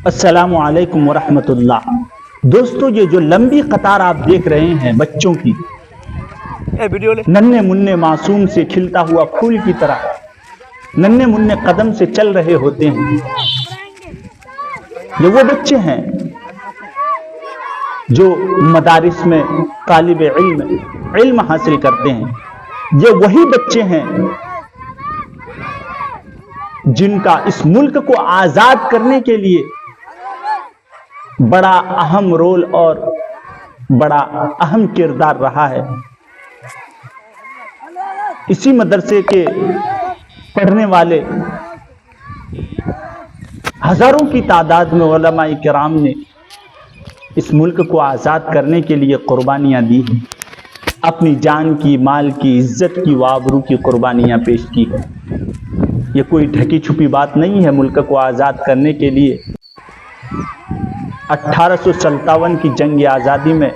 अस्सलामु अलैकुम वरहमतुल्लाह। दोस्तों, ये जो लंबी कतार आप देख रहे हैं बच्चों की, नन्हे मुन्ने मासूम से खिलता हुआ फूल की तरह नन्हे मुन्ने कदम से चल रहे होते हैं। ये वो बच्चे हैं जो मदारिस में तालिब इल्म हासिल करते हैं। ये वही बच्चे हैं जिनका इस मुल्क को आजाद करने के लिए बड़ा अहम रोल और बड़ा अहम किरदार रहा है। इसी मदरसे के पढ़ने वाले हजारों की तादाद में उलमाए किराम ने इस मुल्क को आजाद करने के लिए कुर्बानियां दी हैं। अपनी जान की, माल की, इज्जत की, वाबरू की कुर्बानियां पेश की है। ये कोई ढकी छुपी बात नहीं है। मुल्क को आजाद करने के लिए 1857 की जंग आजादी में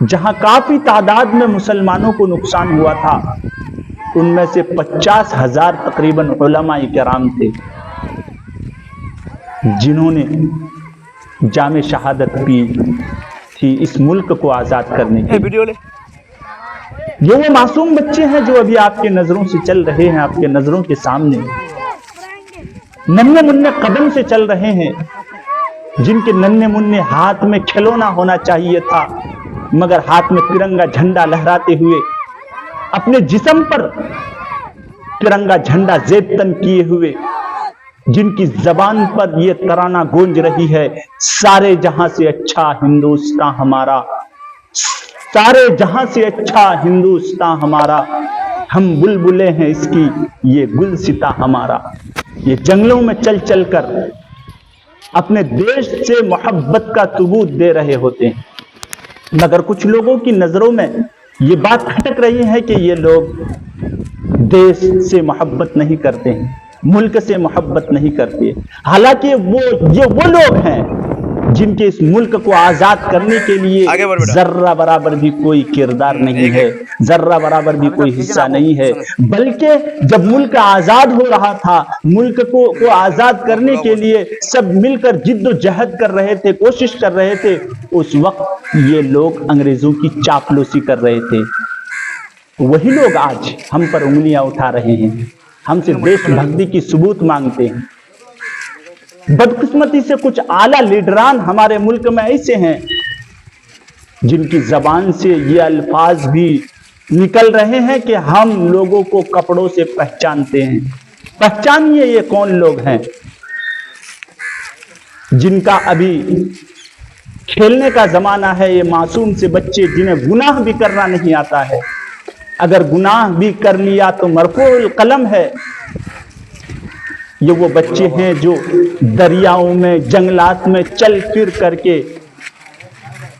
जहां काफी तादाद में मुसलमानों को नुकसान हुआ था, उनमें से 50,000 तकरीबन उलमाए किराम थे जिन्होंने जामे शहादत पी थी इस मुल्क को आजाद करने के लिए। ये वो मासूम बच्चे हैं जो अभी आपके नजरों से चल रहे हैं, आपके नजरों के सामने नन्हे मुन्ने कदम से चल रहे हैं, जिनके नन्हे मुन्ने हाथ में खिलौना होना चाहिए था, मगर हाथ में तिरंगा झंडा लहराते हुए, अपने जिस्म पर तिरंगा झंडा जेब-तन किए हुए, जिनकी जबान पर यह तराना गूंज रही है, सारे जहां से अच्छा हिंदुस्तान हमारा, सारे जहां से अच्छा हिंदुस्तान हमारा, हम बुलबुलें हैं इसकी, ये गुलसिता हमारा। ये जंगलों में चल चल कर अपने देश से मोहब्बत का सबूत दे रहे होते हैं, मगर कुछ लोगों की नजरों में ये बात खटक रही है कि ये लोग देश से मोहब्बत नहीं करते हैं, मुल्क से मोहब्बत नहीं करते। हालांकि ये वो लोग हैं जिनके इस मुल्क को आजाद करने के लिए जर्रा बराबर भी कोई किरदार नहीं है, जर्रा बराबर भी कोई हिस्सा नहीं है। बल्कि जब मुल्क आजाद हो रहा था, मुल्क को आजाद करने के लिए सब मिलकर जिद्दोजहद कर रहे थे, कोशिश कर रहे थे, उस वक्त ये लोग अंग्रेजों की चापलूसी कर रहे थे। वही लोग आज हम पर उंगलियां उठा रहे हैं, हमसे देशभक्ति की सबूत मांगते हैं। बदकिस्मती से कुछ आला लीडरान हमारे मुल्क में ऐसे हैं जिनकी जबान से ये अल्फाज भी निकल रहे हैं कि हम लोगों को कपड़ों से पहचानते हैं। पहचानिए ये कौन लोग हैं जिनका अभी खेलने का जमाना है। ये मासूम से बच्चे जिन्हें गुनाह भी करना नहीं आता है, अगर गुनाह भी कर लिया तो मरफूल कलम है। ये वो बच्चे हैं जो दरियाओं में, जंगलात में चल फिर करके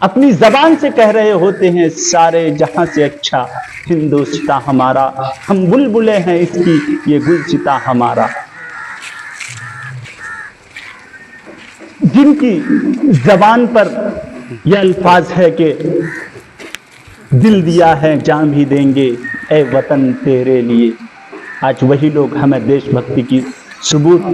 अपनी जबान से कह रहे होते हैं, सारे जहां से अच्छा हिंदुस्तान हमारा, हम बुलबुलें हैं इसकी, ये गुलसिता हमारा। जिनकी जबान पर यह अल्फाज है कि दिल दिया है जान भी देंगे ए वतन तेरे लिए, आज वही लोग हमें देशभक्ति की सबूत